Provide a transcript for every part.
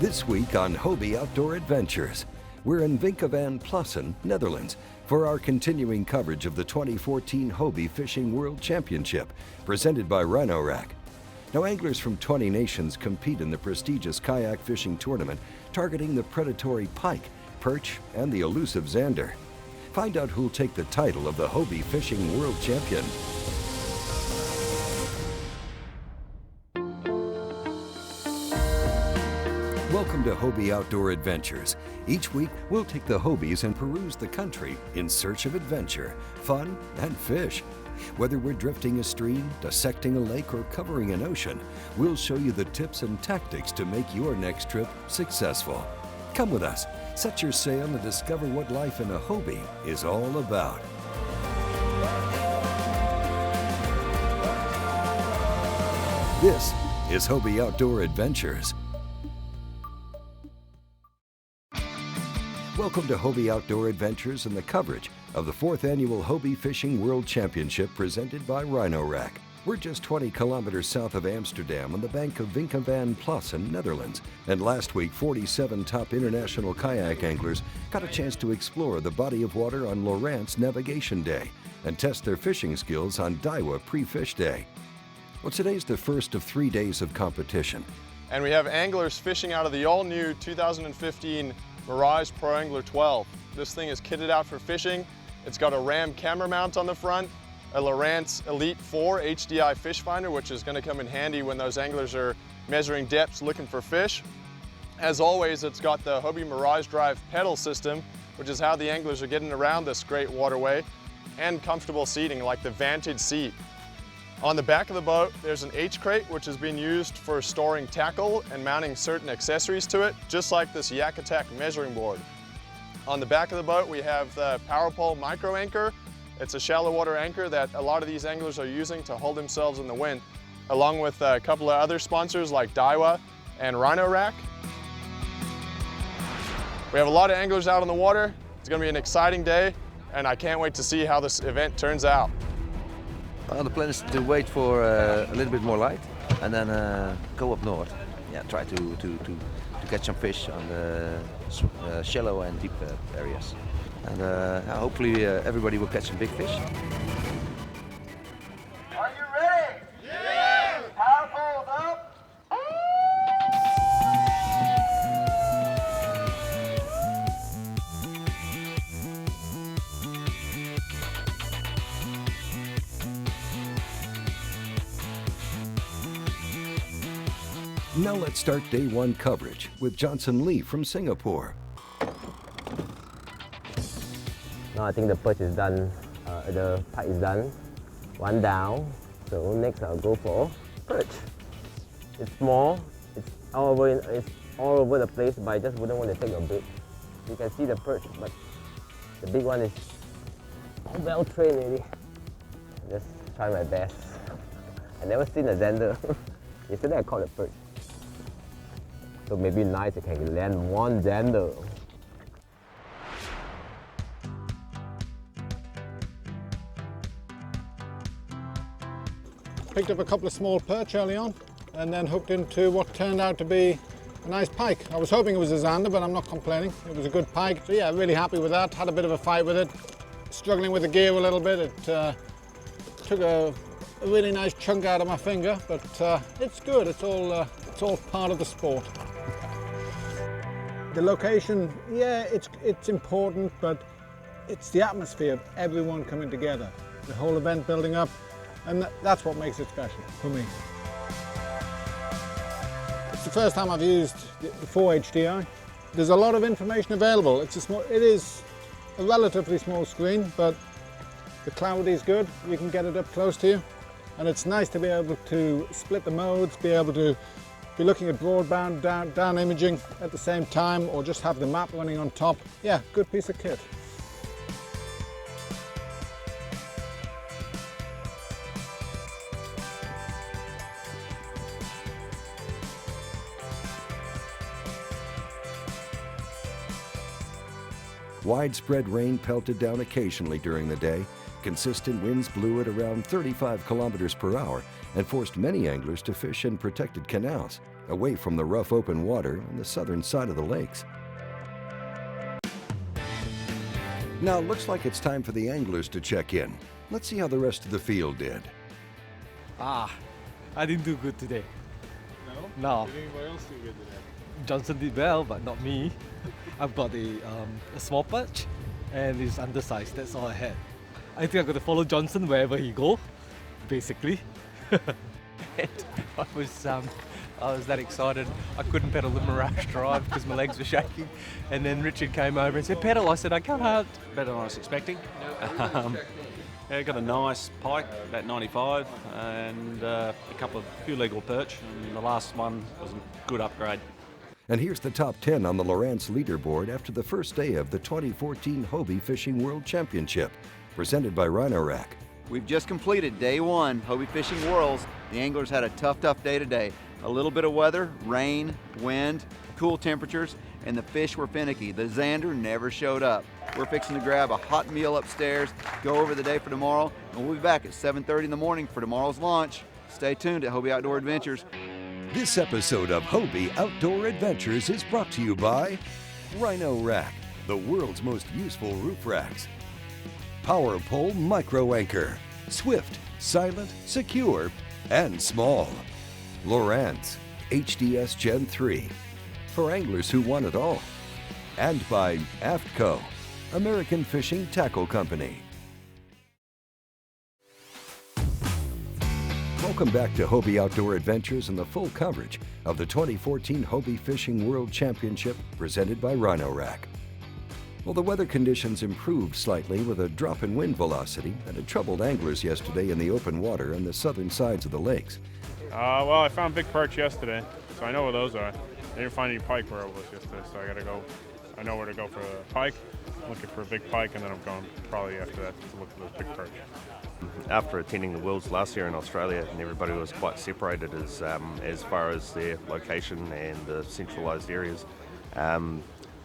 This week on Hobie Outdoor Adventures, we're in Vinkenveen, Netherlands, for our continuing coverage of the 2014 Hobie Fishing World Championship, presented by Rhino Rack. Now, anglers from 20 nations compete in the prestigious kayak fishing tournament, targeting the predatory pike, perch, and the elusive zander. Find out who'll take the title of the Hobie Fishing World Champion. Welcome to Hobie Outdoor Adventures. Each week, we'll take the Hobies and peruse the country in search of adventure, fun, and fish. Whether we're drifting a stream, dissecting a lake, or covering an ocean, we'll show you the tips and tactics to make your next trip successful. Come with us, set your sail, and discover what life in a Hobie is all about. This is Hobie Outdoor Adventures. Welcome to Hobie Outdoor Adventures and the coverage of the 4th Annual Hobie Fishing World Championship presented by Rhino Rack. We're just 20 kilometers south of Amsterdam on the bank of Vinkenveen in Netherlands. And last week, 47 top international kayak anglers got a chance to explore the body of water on Lorentz Navigation Day and test their fishing skills on Daiwa Pre-Fish Day. Well, today's the first of 3 days of competition. And we have anglers fishing out of the all-new 2015 Mirage Pro Angler 12. This thing is kitted out for fishing. It's got a Ram camera mount on the front, a Lowrance Elite 4 HDI fish finder, which is going to come in handy when those anglers are measuring depths looking for fish. As always, it's got the Hobie Mirage Drive pedal system, which is how the anglers are getting around this great waterway, and comfortable seating like the Vantage seat. On the back of the boat, there's an H-crate, which has been used for storing tackle and mounting certain accessories to it, just like this Yak Attack measuring board. On the back of the boat, we have the PowerPole micro anchor. It's a shallow water anchor that a lot of these anglers are using to hold themselves in the wind, along with a couple of other sponsors like Daiwa and Rhino Rack. We have a lot of anglers out on the water. It's going to be an exciting day, and I can't wait to see how this event turns out. Well, the plan is to wait for a little bit more light and then go up north. Yeah, try to catch some fish on the shallow and deep areas. And hopefully everybody will catch some big fish. Are you ready? Yeah! Power poles up! Now let's start day one coverage with Johnson Lee from Singapore. Now I think the perch is done, the pike is done. One down. So next I'll go for perch. It's small, it's all over the place, but I just wouldn't want to take a bait. You can see the perch, but the big one is well trained already. Just try my best. I never seen a zander. Yesterday I caught a perch. So maybe nice I can land one zander. Picked up a couple of small perch early on and then hooked into what turned out to be a nice pike. I was hoping it was a zander, but I'm not complaining. It was a good pike. So yeah, really happy with that. Had a bit of a fight with it. Struggling with the gear a little bit. It took a really nice chunk out of my finger, but it's good. It's all part of the sport. The location, yeah, it's important, but it's the atmosphere of everyone coming together. The whole event building up, and that's what makes it special for me. It's the first time I've used the 4 HDI. There's a lot of information available. It is a relatively small screen, but the clarity is good. You can get it up close to you. And it's nice to be able to split the modes, be able to be looking at broadband down imaging at the same time, or just have the map running on top. Yeah, good piece of kit. Widespread rain pelted down occasionally during the day. Consistent winds blew at around 35 kilometers per hour and forced many anglers to fish in protected canals. away from the rough open water on the southern side of the lakes. Now it looks like it's time for the anglers to check in. Let's see how the rest of the field did. I didn't do good today. No? No. Did anybody else do good today? Johnson did well, but not me. I've got a small perch and it's undersized. That's all I had. I think I'm going to follow Johnson wherever he go, basically. I was that excited. I couldn't pedal the Mirage Drive because my legs were shaking. And then Richard came over and said, pedal. I said, I can't. Better than I was expecting. Yeah, got a nice pike, about 95, and a few legal perch. And the last one was a good upgrade. And here's the top 10 on the Lowrance leaderboard after the first day of the 2014 Hobie Fishing World Championship, presented by Rhino Rack. We've just completed day one, Hobie Fishing Worlds. The anglers had a tough day today. A little bit of weather, rain, wind, cool temperatures, and the fish were finicky. The Xander never showed up. We're fixing to grab a hot meal upstairs, go over the day for tomorrow, and we'll be back at 7:30 in the morning for tomorrow's launch. Stay tuned at Hobie Outdoor Adventures. This episode of Hobie Outdoor Adventures is brought to you by Rhino Rack, the world's most useful roof racks. Power Pole Micro Anchor, swift, silent, secure, and small. Lowrance HDS Gen 3, for anglers who want it all. And by AFTCO, American Fishing Tackle Company. Welcome back to Hobie Outdoor Adventures and the full coverage of the 2014 Hobie Fishing World Championship presented by Rhino Rack. Well, the weather conditions improved slightly with a drop in wind velocity that had troubled anglers yesterday in the open water on the southern sides of the lakes. Well, I found big perch yesterday, so I know where those are. I didn't find any pike where I was yesterday, so I know where to go for a pike. I'm looking for a big pike, and then I'm going probably after that to look for those big perch. After attending the Worlds last year in Australia, and everybody was quite separated as far as their location and the centralised areas.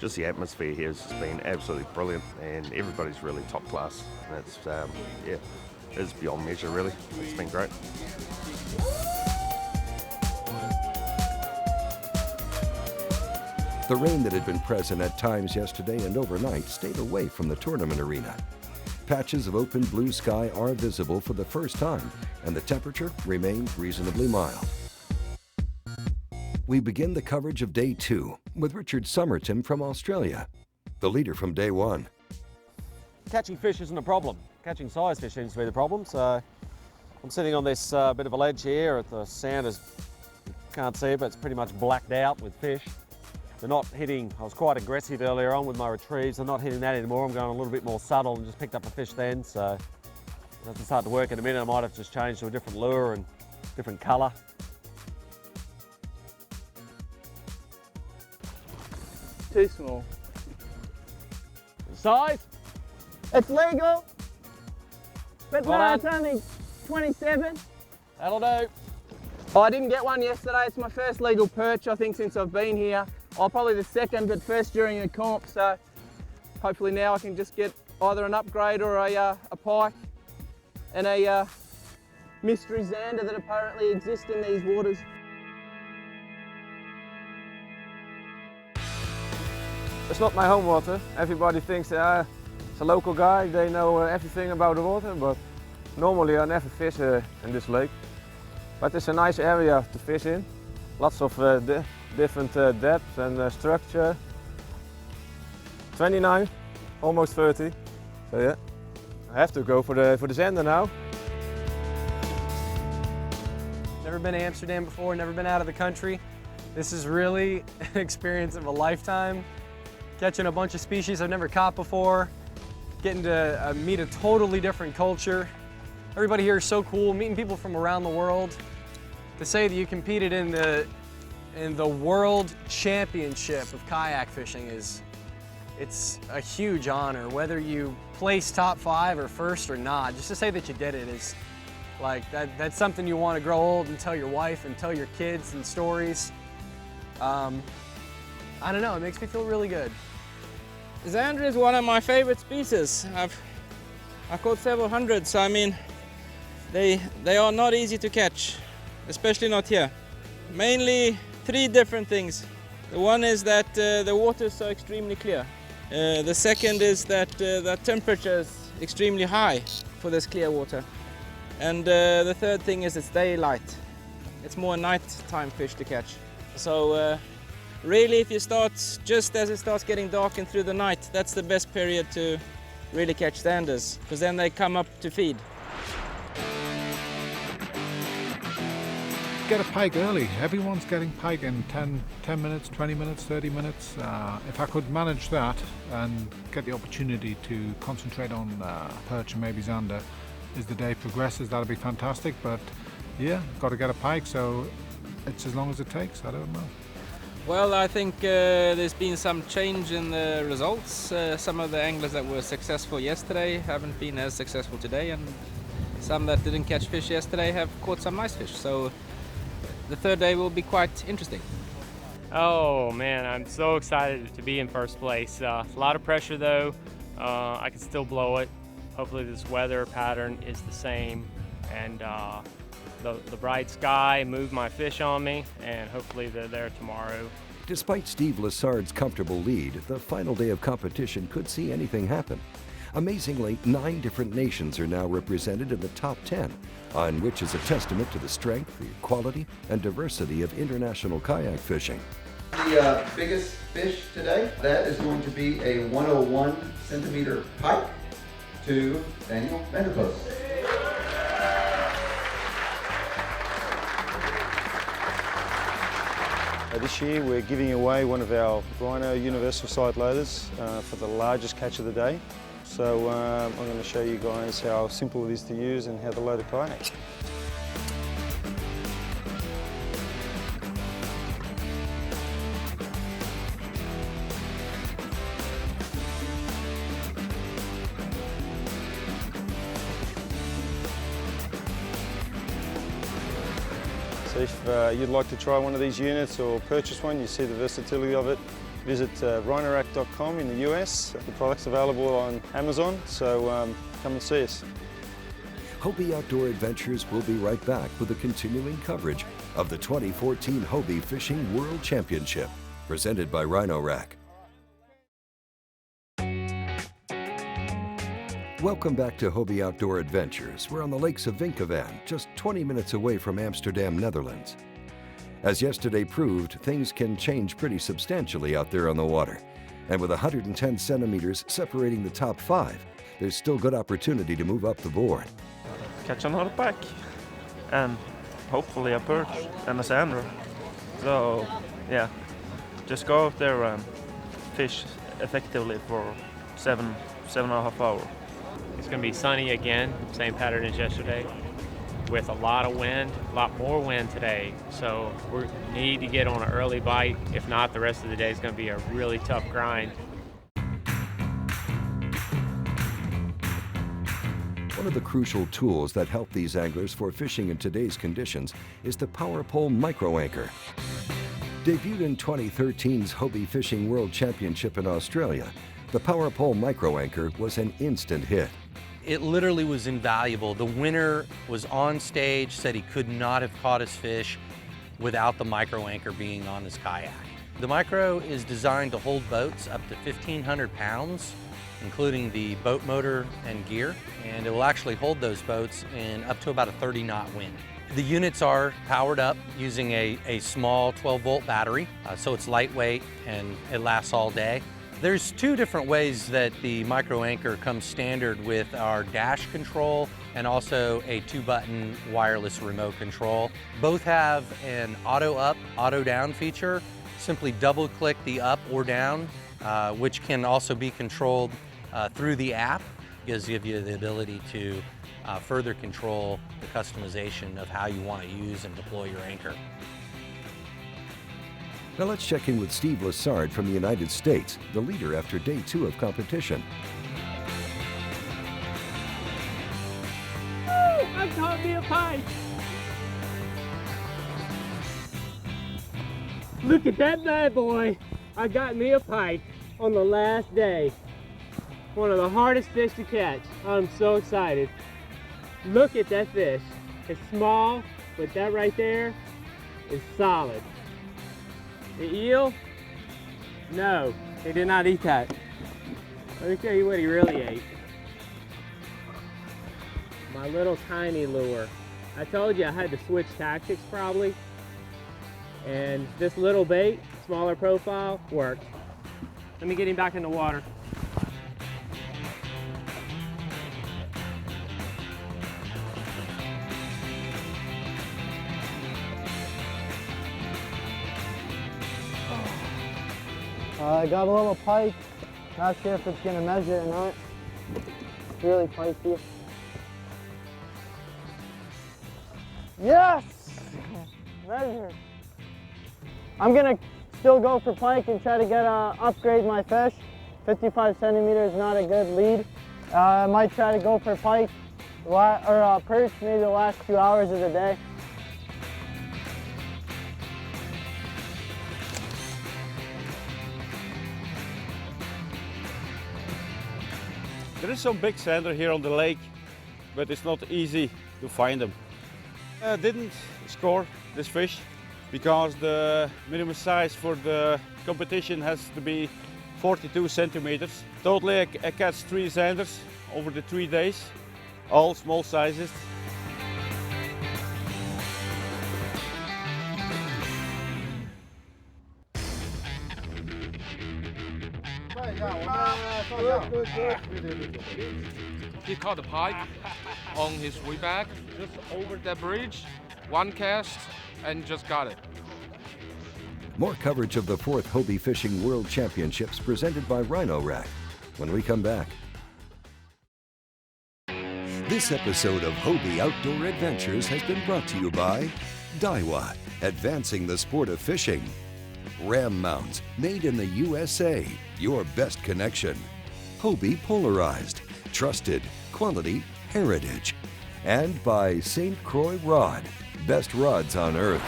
Just the atmosphere here has just been absolutely brilliant, and everybody's really top class. And it's beyond measure, really. It's been great. The rain that had been present at times yesterday and overnight stayed away from the tournament arena. Patches of open blue sky are visible for the first time, and the temperature remained reasonably mild. We begin the coverage of Day 2 with Richard Somerton from Australia, the leader from Day 1. Catching fish isn't a problem. Catching size fish seems to be the problem, so I'm sitting on this bit of a ledge here. The sand is, you can't see it, but it's pretty much blacked out with fish. They're not hitting, I was quite aggressive earlier on with my retrieves. They're not hitting that anymore. I'm going a little bit more subtle and just picked up a fish then, so I'll have to start to work in a minute. I might have just changed to a different lure and different colour. Too small. Size? It's legal, but Well no, it's done. only 27. That'll do. Oh, I didn't get one yesterday. It's my first legal perch, I think, since I've been here. Oh, probably the second, but first during the comp. So hopefully now I can just get either an upgrade or a pike and a mystery Xander that apparently exists in these waters. It's not my home water. Everybody thinks it's a local guy, they know everything about the water, but normally I never fish in this lake. But it's a nice area to fish in. Lots of different depth and structure. 29, almost 30. So yeah, I have to go for the Xander now. Never been to Amsterdam before, never been out of the country. This is really an experience of a lifetime. Catching a bunch of species I've never caught before, getting to meet a totally different culture. Everybody here is so cool, meeting people from around the world. To say that you competed in the World Championship of kayak fishing it's a huge honor, whether you place top 5 or first or not. Just to say that you did it is like, that's something you want to grow old and tell your wife and tell your kids and stories. I don't know, it makes me feel really good. Xander is one of my favorite species. I've caught several hundred, so I mean, they are not easy to catch, especially not here. Mainly Three different things. The one is that the water is so extremely clear. The second is that the temperature is extremely high for this clear water. And the third thing is it's daylight. It's more nighttime fish to catch. So really, if you start just as it starts getting dark and through the night, that's the best period to really catch standers, because then they come up to feed. Get a pike early. Everyone's getting pike in 10 minutes, 20 minutes, 30 minutes. If I could manage that and get the opportunity to concentrate on perch and maybe zander as the day progresses, that'd be fantastic. But yeah, got to get a pike, so it's as long as it takes. I don't know. Well, I think there's been some change in the results. Some of the anglers that were successful yesterday haven't been as successful today, and some that didn't catch fish yesterday have caught some nice fish. So the third day will be quite interesting. Oh man, I'm so excited to be in first place. A lot of pressure though. I can still blow it. Hopefully this weather pattern is the same, and the bright sky moved my fish on me, and hopefully they're there tomorrow. Despite Steve Lassard's comfortable lead, the final day of competition could see anything happen. Amazingly, 9 different nations are now represented in the top 10, on which is a testament to the strength, the quality, and diversity of international kayak fishing. The biggest fish today, that is going to be a 101 centimeter pike to Daniel Vanderpost. This year we're giving away one of our Rhino universal side loaders for the largest catch of the day. So I'm going to show you guys how simple it is to use and how to load a kayak. So if you'd like to try one of these units or purchase one, you see the versatility of it, visit rhinorack.com in the US. The product's available on Amazon, so come and see us. Hobie Outdoor Adventures will be right back with the continuing coverage of the 2014 Hobie Fishing World Championship, presented by Rhino Rack. Welcome back to Hobie Outdoor Adventures. We're on the lakes of Vinkenveen, just 20 minutes away from Amsterdam, Netherlands. As yesterday proved, things can change pretty substantially out there on the water. And with 110 centimeters separating the top 5, there's still good opportunity to move up the board. Catch another pike, and hopefully a perch and a sander. So yeah, just go out there and fish effectively for 7.5 hours. It's going to be sunny again, same pattern as yesterday, with a lot of wind, a lot more wind today. So we need to get on an early bite. If not, the rest of the day is going to be a really tough grind. One of the crucial tools that help these anglers for fishing in today's conditions is the Power Pole Micro Anchor. Debuted in 2013's Hobie Fishing World Championship in Australia, the Power Pole Micro Anchor was an instant hit. It literally was invaluable. The winner was on stage, said he could not have caught his fish without the micro anchor being on his kayak. The micro is designed to hold boats up to 1,500 pounds, including the boat motor and gear, and it will actually hold those boats in up to about a 30-knot wind. The units are powered up using a small 12-volt battery, so it's lightweight and it lasts all day. There's 2 different ways that the micro anchor comes standard with our dash control and also a 2-button wireless remote control. Both have an auto up, auto down feature. Simply double click the up or down, which can also be controlled through the app. It gives you the ability to further control the customization of how you want to use and deploy your anchor. Now let's check in with Steve Lassard from the United States, the leader after day 2 of competition. Woo! I caught me a pike! Look at that bad boy! I got me a pike on the last day. One of the hardest fish to catch. I'm so excited. Look at that fish. It's small, but that right there is solid. The eel? No, he did not eat that. Let me tell you what he really ate. My little tiny lure. I told you I had to switch tactics probably. And this little bait, smaller profile, worked. Let me get him back in the water. I got a little pike. Not sure if it's gonna measure or not. It's really pikey. Yes! Measure. I'm gonna still go for pike and try to get upgrade my fish. 55 centimeters is not a good lead. I might try to go for pike or perch maybe the last 2 hours of the day. There is some big sander here on the lake, but it's not easy to find them. I didn't score this fish because the minimum size for the competition has to be 42 centimeters. Totally I catch 3 sanders over the 3 days, all small sizes. He caught a pike on his way back, just over the bridge, one cast, and just got it. More coverage of the 4th Hobie Fishing World Championships presented by Rhino Rack when we come back. This episode of Hobie Outdoor Adventures has been brought to you by Daiwa, advancing the sport of fishing. Ram mounts, made in the USA, your best connection. Hobie Polarized, trusted, quality, heritage. And by St. Croix Rod, best rods on earth.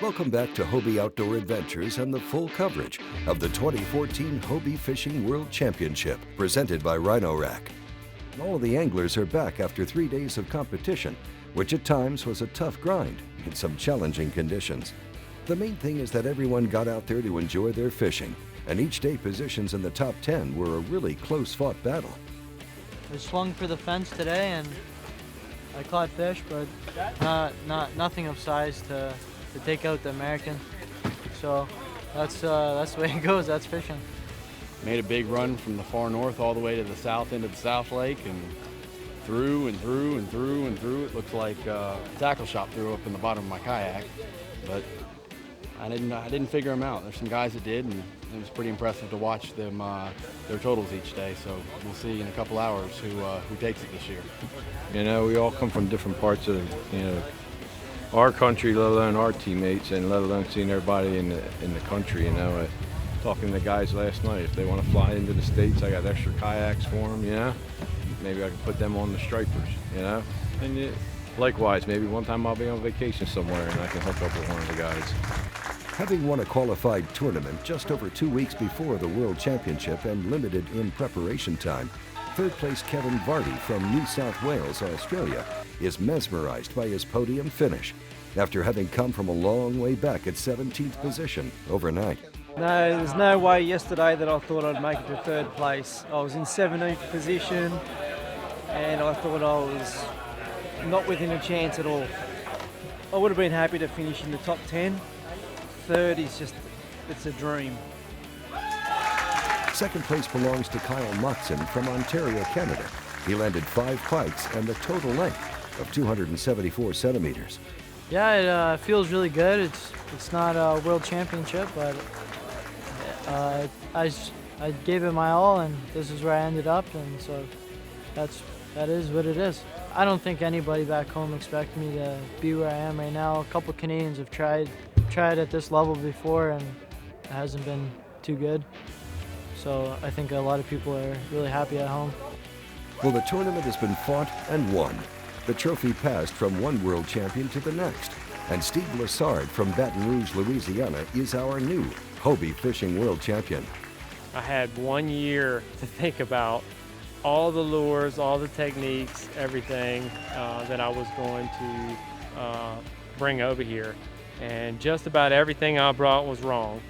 Welcome back to Hobie Outdoor Adventures and the full coverage of the 2014 Hobie Fishing World Championship, presented by Rhino Rack. All of the anglers are back after 3 days of competition, which at times was a tough grind in some challenging conditions. The main thing is that everyone got out there to enjoy their fishing, and each day positions in the top 10 were a really close-fought battle. I swung for the fence today and I caught fish, but nothing of size to take out the American. So that's the way it goes, that's fishing. Made a big run from the far north all the way to the south end of the South Lake and through and through and through and through. It looks like a tackle shop threw up in the bottom of my kayak, but I didn't figure them out. There's some guys that did, and it was pretty impressive to watch them their totals each day. So we'll see in a couple hours who takes it this year. You know, we all come from different parts of our country, let alone our teammates, and let alone seeing everybody in the country. You know, talking to the guys last night, if they want to fly into the States, I got extra kayaks for them. You know, maybe I can put them on the stripers. You know, and likewise, maybe one time I'll be on vacation somewhere and I can hook up with one of the guys. Having won a qualified tournament just over 2 weeks before the World Championship and limited in preparation time, third place Kevin Vardy from New South Wales, Australia, is mesmerized by his podium finish after having come from a long way back at 17th position overnight. No, there's no way yesterday that I thought I'd make it to third place. I was in 17th position and I thought I was not within a chance at all. I would have been happy to finish in the top 10. Third is just, it's a dream. Second place belongs to Kyle Moxon from Ontario, Canada. He landed 5 pikes and the total length of 274 centimeters. Yeah, it feels really good. It's not a world championship, but I gave it my all, and this is where I ended up, and so that is what it is. I don't think anybody back home expected me to be where I am right now. A couple Canadians have tried at this level before, and it hasn't been too good. So I think a lot of people are really happy at home. Well, the tournament has been fought and won. The trophy passed from one world champion to the next, and Steve Lassard from Baton Rouge, Louisiana, is our new Hobie Fishing World Champion. I had 1 year to think about all the lures, all the techniques, everything that I was going to bring over here. and just about everything I brought was wrong.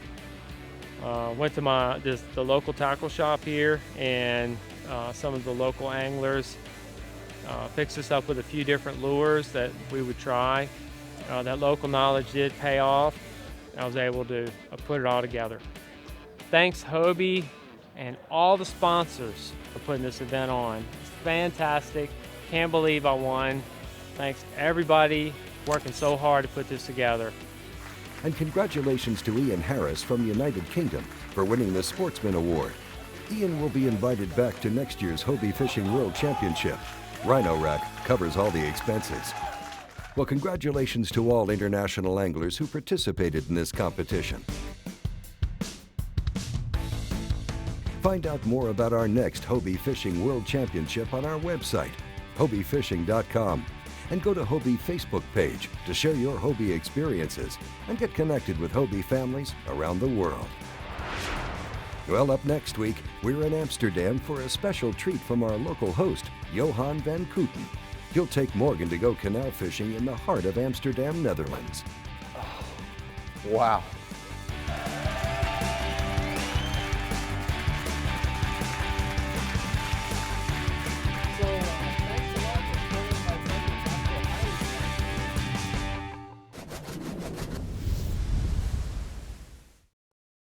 Went to the local tackle shop here, and some of the local anglers fixed us up with a few different lures that we would try. That local knowledge did pay off. I was able to put it all together. Thanks Hobie and all the sponsors for putting this event on. It's fantastic. Can't believe I won. Thanks everybody working so hard to put this together. And congratulations to Ian Harris from the United Kingdom for winning the Sportsman Award. Ian will be invited back to next year's Hobie Fishing World Championship. Rhino Rack covers all the expenses. Well, congratulations to all international anglers who participated in this competition. Find out more about our next Hobie Fishing World Championship on our website, hobiefishing.com, and go to Hobie Facebook page to share your Hobie experiences and get connected with Hobie families around the world. Well, up next week, we're in Amsterdam for a special treat from our local host, Johan van Kooten. He'll take Morgan to go canal fishing in the heart of Amsterdam, Netherlands. Wow.